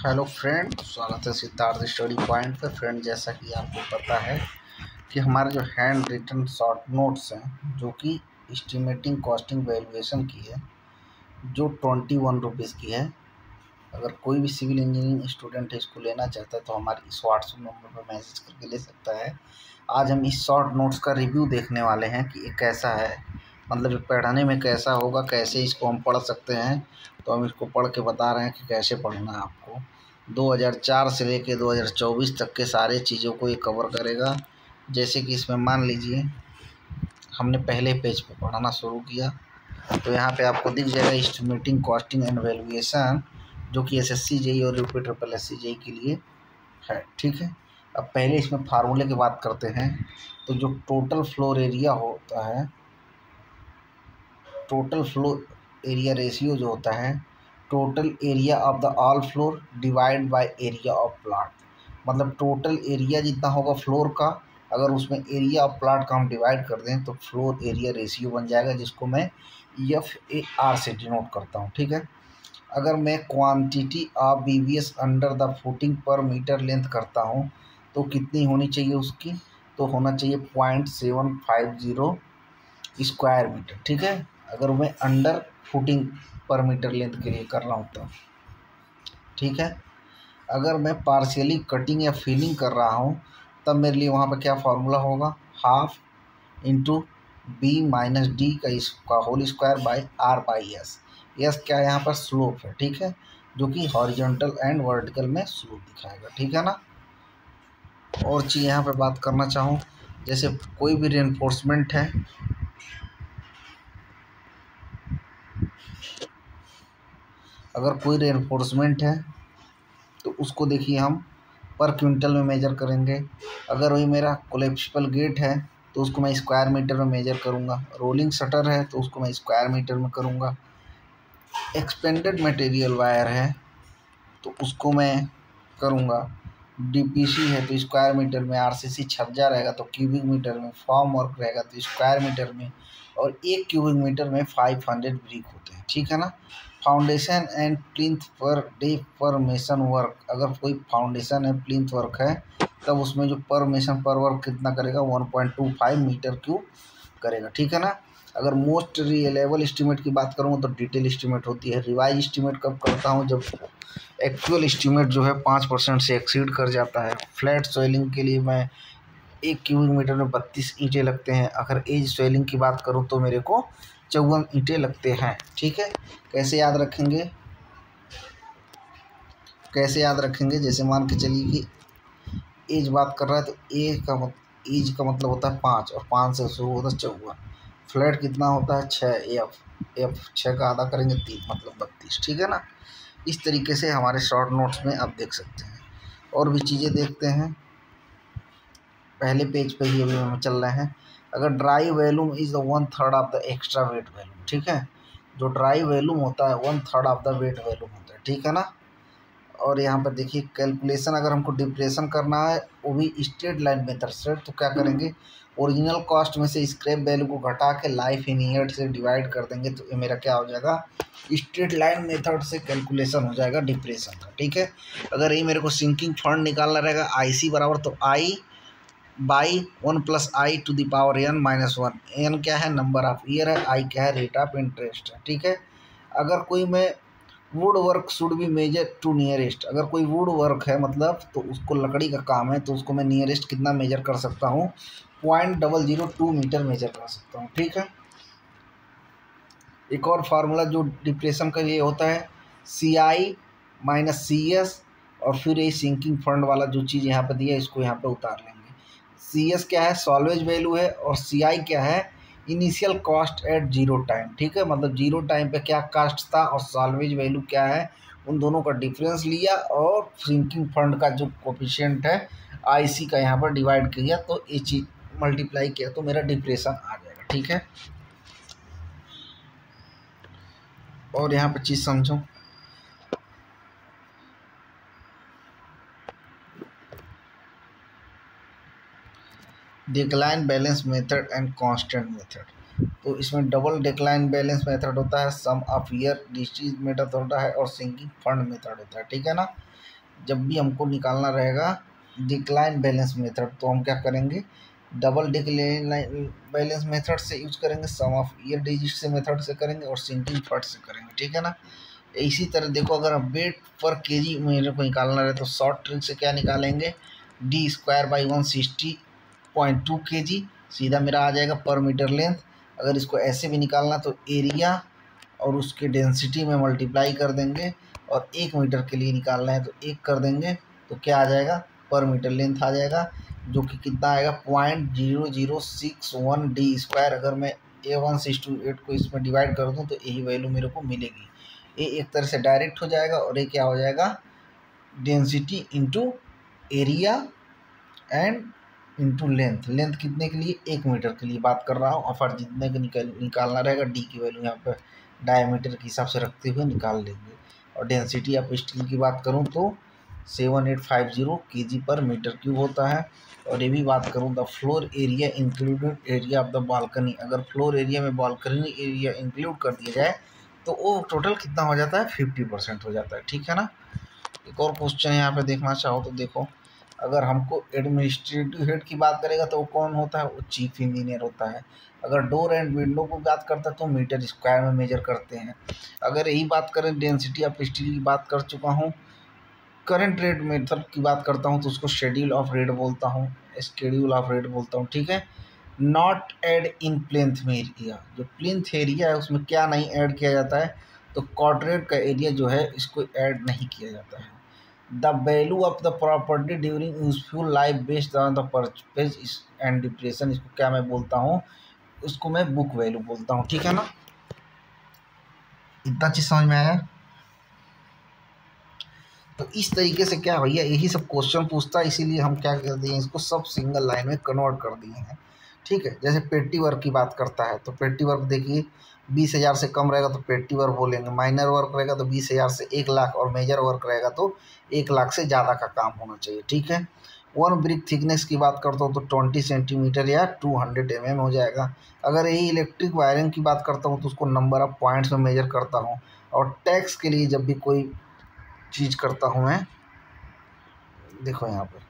Hello friend, स्वागत है Siddharth study point पे। फ्रेंड, जैसा कि आपको पता है कि हमारे जो हैंड रिटन शॉर्ट नोट्स हैं, जो कि एस्टिमेटिंग कॉस्टिंग वैल्यूएशन की है, जो 21 रुपीज़ की है। अगर कोई भी सिविल इंजीनियरिंग स्टूडेंट है, इसको लेना चाहता है तो हमारे इस व्हाट्सएप नंबर पर मैसेज करके ले सकता है। आज हम इस शॉर्ट नोट्स का रिव्यू देखने वाले हैं कि ये कैसा है, मतलब ये पढ़ने में कैसा होगा, कैसे इसको हम पढ़ सकते हैं। तो हम इसको पढ़ के बता रहे हैं कि कैसे पढ़ना है आपको। 2004 से लेके 2024 तक के सारे चीज़ों को ये कवर करेगा। जैसे कि इसमें मान लीजिए हमने पहले पेज पे पढ़ाना शुरू किया तो यहाँ पे आपको दिख जाएगा एस्टिमेटिंग कॉस्टिंग एंड वैल्यूएशन, जो कि एसएससी जेई और यूपी ट्रिपल एससी जेई के लिए है। ठीक है, अब पहले इसमें फार्मूले की बात करते हैं। तो जो टोटल फ्लोर एरिया होता है, टोटल फ्लोर एरिया रेशियो जो होता है, total area of the all floor divide by area of plot. मतलब टोटल एरिया जितना होगा फ्लोर का, अगर उसमें एरिया ऑफ प्लॉट का हम डिवाइड कर दें तो फ्लोर एरिया रेशियो बन जाएगा, जिसको मैं FAR से डिनोट करता हूँ। ठीक है, अगर मैं quantity of BVS under the footing पर मीटर लेंथ करता हूँ तो कितनी होनी चाहिए उसकी, तो होना चाहिए 0.750 स्क्वायर मीटर। ठीक है, अगर मैं अंडर फुटिंग पर मीटर लेंथ के लिए कर रहा हूँ तो। ठीक है, अगर मैं पार्शियली कटिंग या फिलिंग कर रहा हूँ तब मेरे लिए वहाँ पर क्या फार्मूला होगा, हाफ इंटू B-D का whole square by R/S। Yes क्या यहाँ पर स्लोप है, ठीक है, जो कि हॉरिजॉन्टल एंड वर्टिकल में स्लोप दिखाएगा। ठीक है ना। और चीज़ यहाँ पे बात करना चाहूँ, जैसे कोई भी रेनफोर्समेंट है, अगर कोई रेनफोर्समेंट है तो उसको देखिए हम पर क्विंटल में मेजर करेंगे। अगर वही मेरा कोलेप्सिबल गेट है तो उसको मैं स्क्वायर मीटर में मेजर करूँगा। रोलिंग शटर है तो उसको मैं स्क्वायर मीटर में करूँगा। एक्सपेंडेड मटेरियल वायर है तो उसको मैं करूँगा। DPC है तो स्क्वायर मीटर में, RCC छज्जा रहेगा तो क्यूबिक मीटर में, फॉर्म वर्क रहेगा तो स्क्वायर मीटर में, और 1 क्यूबिक मीटर में 500 ब्रिक होते हैं। ठीक है ना। Foundation and plinth per day पर मेसन वर्क, अगर कोई फाउंडेशन है, प्लिंथ वर्क है, तब उसमें जो पर मेसन पर वर्क कितना करेगा, 1.25 मीटर क्यूब करेगा। ठीक है ना। अगर मोस्ट रिलेबल एस्टीमेट की बात करूँ तो डिटेल एस्टीमेट होती है। रिवाइज एस्टीमेट कब करता हूँ, जब एक्चुअल एस्टीमेट जो है 5% से एक्सीड कर जाता है। फ्लैट सोइलिंग के लिए मैं 1 क्यूबिक मीटर में 32 ईंटें लगते हैं। अगर एज सोइलिंग की बात करूँ तो मेरे को 54 ईंटें लगते हैं। ठीक है, कैसे याद रखेंगे, जैसे मान के चलिए कि एज बात कर रहा है तो एज का मतलब होता है 5 और 5 से शुरू होता है 54। फ्लैट कितना होता है 6, एफ 6 का आधा करेंगे 3 मतलब 32। ठीक है ना। इस तरीके से हमारे शॉर्ट नोट्स में आप देख सकते हैं। और भी चीज़ें देखते हैं, पहले पेज पे ही अभी हम चल रहे हैं। अगर dry volume is the 1/3 of the extra weight volume. ठीक है, जो ड्राई वॉल्यूम होता है 1/3 ऑफ द वेट वॉल्यूम होता है। ठीक है ना। और यहाँ पर देखिए कैलकुलेशन, अगर हमको डिप्रेशन करना है वो भी स्ट्रेट लाइन मेथड से, तो क्या करेंगे, ओरिजिनल कॉस्ट में से स्क्रैप वैल्यू को घटा के लाइफ इन ईयर से डिवाइड कर देंगे तो ये मेरा क्या हो जाएगा, स्ट्रेट लाइन मेथड से कैलकुलेशन हो जाएगा डिप्रेशन का। ठीक है, अगर ये मेरे को सिंकिंग फंड निकालना रहेगा IC बराबर, तो I/1 + I⁻n-1। n क्या है, नंबर ऑफ ईयर है, I क्या है, रेट ऑफ इंटरेस्ट है। ठीक है, अगर कोई मैं wood work should be measured to nearest, अगर कोई वुड वर्क है मतलब तो उसको लकड़ी का काम है तो उसको मैं नियरेस्ट कितना मेजर कर सकता हूँ, 0.002 मीटर मेजर कर सकता हूँ। ठीक है, एक और फार्मूला जो डिप्रेशन का ये होता है, CI - CS, और फिर ये सिंकिंग फंड वाला जो चीज़ यहाँ पे दिया है इसको यहाँ पे उतार लेंगे। CS क्या है, सॉल्वेज वैल्यू है, और CI क्या है, इनिशियल कॉस्ट एट 0 टाइम। ठीक है, मतलब 0 टाइम पे क्या कॉस्ट था और सॉल्वेज वैल्यू क्या है, उन दोनों का डिफरेंस लिया और सिंकिंग फंड का जो कोफिशिएंट है IC का यहाँ पर डिवाइड किया तो ये चीज़ मल्टीप्लाई किया तो मेरा डिप्रेशन आ जाएगा। ठीक है, और यहाँ पर चीज़ समझो, decline balance method and constant method. तो इसमें डबल डिक्लाइन बैलेंस मेथड होता है, सम ऑफ ईयर डिस्ट्रीज मेथड होता है, और सिंकिंग फंड मेथड होता है। ठीक है ना। जब भी हमको निकालना रहेगा डिक्लाइन बैलेंस मेथड, तो हम क्या करेंगे, डबल डिक्लाइन बैलेंस मेथड से यूज करेंगे, सम ऑफ ईयर डिजिट से मेथड से करेंगे और सिंकिंग फट से करेंगे, ठीक है ना। इसी तरह देखो, अगर हम वेट पर केजी मेरे को निकालना रहे तो शॉर्ट ट्रिक से क्या निकालेंगे, डी स्क्वायर बाई 160.2 kg, सीधा मेरा आ जाएगा पर मीटर लेंथ। अगर इसको ऐसे भी निकालना तो एरिया और उसके डेंसिटी में मल्टीप्लाई कर देंगे, और 1 मीटर के लिए निकालना है तो 1 कर देंगे, तो क्या आ जाएगा, पर मीटर लेंथ आ जाएगा, जो कि कितना आएगा 0.0061 डी स्क्वायर। अगर मैं A1:8 को इसमें डिवाइड कर दूं तो यही वैल्यू मेरे को मिलेगी। ये एक तरह से डायरेक्ट हो जाएगा, और ये क्या हो जाएगा, density into area and into length. Length कितने के लिए, 1 मीटर के लिए बात कर रहा हूँ, और फिर जितने का निकालना रहेगा डी की वैल्यू यहाँ पे डायमीटर के हिसाब से रखते हुए निकाल लेंगे। और डेंसिटी ऑफ स्टील की बात करूँ तो 7850 kg पर मीटर क्यूब होता है। और ये भी बात करूँ the floor area included area of the balcony, अगर फ्लोर एरिया में बालकनी एरिया इंक्लूड कर दिया जाए तो वो टोटल कितना हो जाता है, 50% हो जाता है, ठीक है ना। एक और क्वेश्चन यहाँ पे देखना चाहो तो देखो, अगर हमको एडमिनिस्ट्रेटिव हेड की बात करेगा तो वो कौन होता है, वो चीफ इंजीनियर होता है। अगर डोर एंड विंडो को बात करता है तो मीटर स्क्वायर में मेजर करते हैं। अगर यही बात करें डेंसिटी ऑफ स्टील की बात कर चुका हूँ, करंट रेट मेथड की बात करता हूँ तो उसको शेड्यूल ऑफ रेट बोलता हूँ, शेड्यूल ऑफ रेट बोलता हूँ, ठीक है। नॉट ऐड इन प्लिंथ में एरिया, जो प्लिंथ एरिया है उसमें क्या नहीं ऐड किया जाता है, तो क्वाड्रेट का एरिया जो है इसको ऐड नहीं किया जाता है। The value of the property during useful life based on the purchase and depression, इसको क्या मैं बोलता हूँ, उसको मैं बुक वैल्यू बोलता हूँ, ठीक है ना। इतना चीज समझ में आया। तो इस तरीके से क्या भैया यही सब क्वेश्चन पूछता है, इसीलिए हम क्या कर दिए, इसको सब सिंगल लाइन में कन्वर्ट कर दिए हैं, ठीक है। जैसे पेटी वर्क की बात करता है तो पेटी वर्क देखिए 20,000 से कम रहेगा तो पेटी वर्क बोलेंगे, माइनर वर्क रहेगा तो 20,000 से 1 लाख, और मेजर वर्क रहेगा तो 1 लाख से ज़्यादा का काम होना चाहिए, ठीक है। वन ब्रिक थिकनेस की बात करता हूँ तो 20 सेंटीमीटर या 200 mm हो जाएगा। अगर यही इलेक्ट्रिक वायरिंग की बात करता हूँ तो उसको नंबर ऑफ पॉइंट्स में मेजर करता हूँ। और टैक्स के लिए जब भी कोई चीज़ करता हूँ मैं, देखो यहाँ पर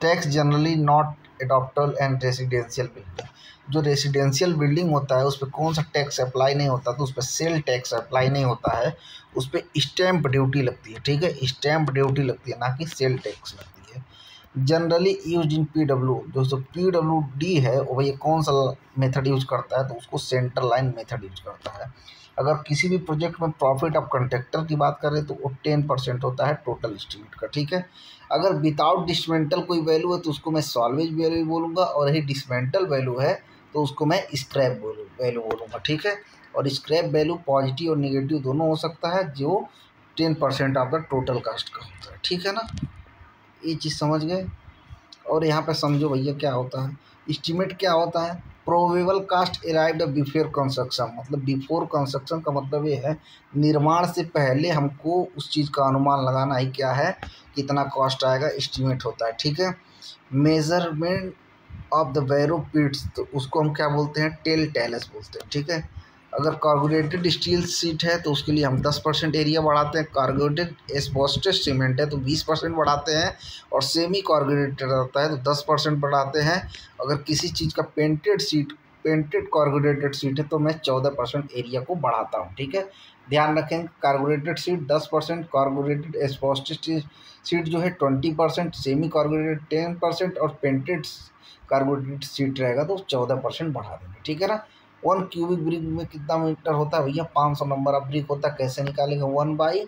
tax generally not adaptable and residential building, जो रेसिडेंशियल बिल्डिंग होता है उस पर कौन सा टैक्स अप्लाई नहीं होता, तो उस पर सेल टैक्स अप्लाई नहीं होता है, उस पर स्टैम्प ड्यूटी लगती है, ठीक है, स्टैम्प ड्यूटी लगती है, ना कि सेल टैक्स लगती है। जनरली यूज इन PW, जो PWD है वो भैया कौन सा मेथड यूज करता है, तो उसको सेंटर लाइन मेथड यूज करता है। अगर किसी भी प्रोजेक्ट में प्रॉफिट ऑफ कंट्रैक्टर की बात करें तो वो 10% होता है टोटल एस्टीमेट का, ठीक है। अगर विदाउट डिसमेंटल कोई वैल्यू है तो उसको मैं सॉल्वेज वैल्यू बोलूँगा, और यही डिसमेंटल वैल्यू है तो उसको मैं स्क्रैप वैल्यू बोलूँगा, ठीक है। और स्क्रैप वैल्यू पॉजिटिव और निगेटिव दोनों हो सकता है, जो 10% ऑफ द टोटल कास्ट का होता है, ठीक है ना। ये चीज़ समझ गए। और यहाँ पे समझो भैया क्या होता है, एस्टीमेट क्या होता है, probable cost arrived before construction, मतलब बिफोर कंस्ट्रक्शन का मतलब ये है निर्माण से पहले हमको उस चीज़ का अनुमान लगाना है क्या है, कितना कॉस्ट आएगा, एस्टीमेट होता है, ठीक है। मेजरमेंट ऑफ द वैरो पिट्स, तो उसको हम क्या बोलते हैं, टेल टेलस बोलते हैं, ठीक है। अगर कार्बोरेटेड स्टील शीट है तो उसके लिए हम 10% एरिया बढ़ाते हैं, कार्बोरेटेड एस्बेस्टस सीमेंट है तो 20% बढ़ाते हैं, और सेमी कार्बोरेटेड रहता है तो 10% बढ़ाते हैं। अगर किसी चीज़ का पेंटेड कार्बोरेटेड शीट है तो मैं 14% एरिया को बढ़ाता हूँ, ठीक है। ध्यान रखें, carbonated sheet 10%, carbonated asbestos sheet जो है 20%, सेमी कार्बोरेटेड 10% और पेंटेड कार्बोरेटेड शीट रहेगा तो 14% बढ़ा देंगे, ठीक है ना। 1 क्यूबिक ब्रिक में कितना मीटर होता है भैया, 500 नंबर ऑफ ब्रिक होता है। कैसे निकालेंगे, 1 बाई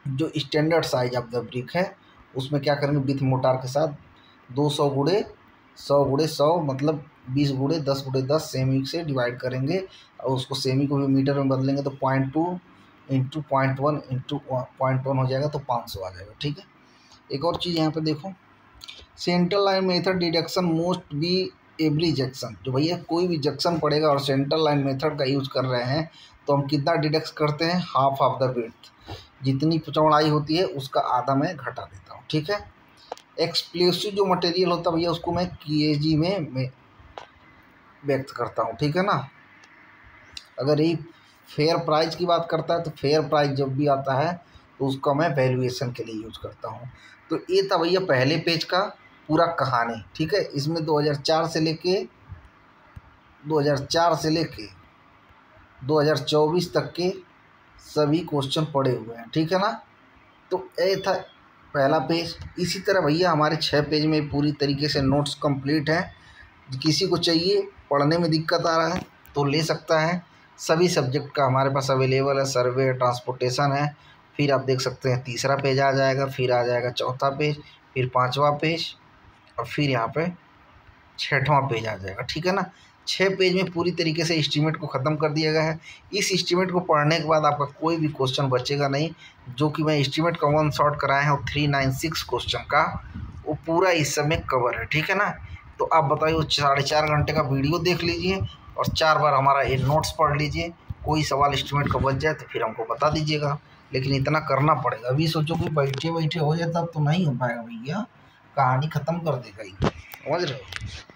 जो standard size of the brick है उसमें क्या करेंगे, विथ मोटार के साथ 200 गुणे 100 गुणे 100 मतलब 20 गुणे 10 गुणे 10 सेमी से डिवाइड करेंगे, और उसको सेमी को भी मीटर में बदलेंगे तो 0.2 इंटू 0.1 इंटू 0.1 हो जाएगा तो 500 आ जाएगा, ठीक है। एक और चीज़ यहाँ पे देखो, central line method deduction most be every junction, जो भैया कोई भी जंक्शन पड़ेगा और सेंट्रल लाइन मेथड का यूज़ कर रहे हैं तो हम कितना डिडक्ट करते हैं, हाफ ऑफ द विड्थ, जितनी चौड़ाई होती है उसका आधा मैं घटा देता हूँ, ठीक है। एक्सप्लोसिव जो मटेरियल होता है भैया उसको मैं KG में व्यक्त करता हूँ, ठीक है ना। अगर ये फेयर प्राइस की बात करता है तो फेयर प्राइस जब भी आता है तो उसका मैं वैल्यूएशन के लिए यूज करता हूँ। तो ये था भैया पहले पेज का पूरा कहानी, ठीक है। इसमें 2004 से लेके 2024 तक के सभी क्वेश्चन पड़े हुए हैं, ठीक है ना। तो ये था पहला पेज। इसी तरह भैया हमारे 6 पेज में पूरी तरीके से नोट्स कंप्लीट हैं। किसी को चाहिए, पढ़ने में दिक्कत आ रहा है तो ले सकता है। सभी सब्जेक्ट का हमारे पास अवेलेबल है, सर्वे, ट्रांसपोर्टेशन है। फिर आप देख सकते हैं तीसरा पेज आ जाएगा, फिर आ जाएगा चौथा पेज, फिर पाँचवा पेज और फिर यहाँ पे छठवां पेज आ जाएगा, ठीक है ना। 6 पेज में पूरी तरीके से एस्टीमेट को ख़त्म कर दिया गया है। इस एस्टीमेट को पढ़ने के बाद आपका कोई भी क्वेश्चन बचेगा नहीं। जो कि मैं एस्टीमेट का 1 शॉट कराया है वो 396 क्वेश्चन का वो पूरा इस समय कवर है, ठीक है ना। तो आप बताइए, वो 4.5 घंटे का वीडियो देख लीजिए और 4 बार हमारा ये नोट्स पढ़ लीजिए। कोई सवाल एस्टीमेट का बच जाए तो फिर हमको बता दीजिएगा, लेकिन इतना करना पड़ेगा। अभी सोचो कि बैठे बैठे हो जाए तब तो नहीं हो पाएगा भैया, कहानी ख़त्म कर देगा ही, समझ रहे हो।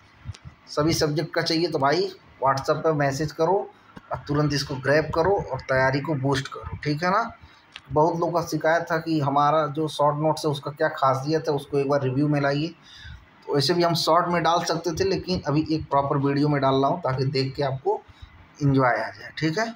सभी सब्जेक्ट का चाहिए तो भाई व्हाट्सएप पर मैसेज करो और तुरंत इसको ग्रैब करो और तैयारी को बूस्ट करो, ठीक है ना। बहुत लोगों का शिकायत था कि हमारा जो शॉर्ट नोट्स है उसका क्या खासियत है, उसको एक बार रिव्यू में लाइए। तो वैसे भी हम शॉर्ट में डाल सकते थे, लेकिन अभी एक प्रॉपर वीडियो में डाल रहा हूँ ताकि देख के आपको इंजॉय आ जाए, ठीक है।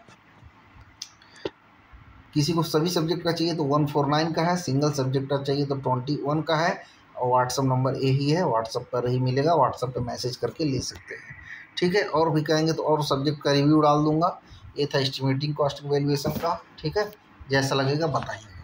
किसी को सभी सब्जेक्ट का चाहिए तो 149 का है, सिंगल सब्जेक्ट का चाहिए तो 21 का है और व्हाट्सअप नंबर यही है, व्हाट्सअप पर ही मिलेगा, व्हाट्सअप पे मैसेज करके ले सकते हैं, ठीक है। और भी कहेंगे तो और सब्जेक्ट का रिव्यू डाल दूंगा। ये था एस्टिमेटिंग कॉस्ट वैल्यूएशन का, ठीक है। जैसा लगेगा बताइए।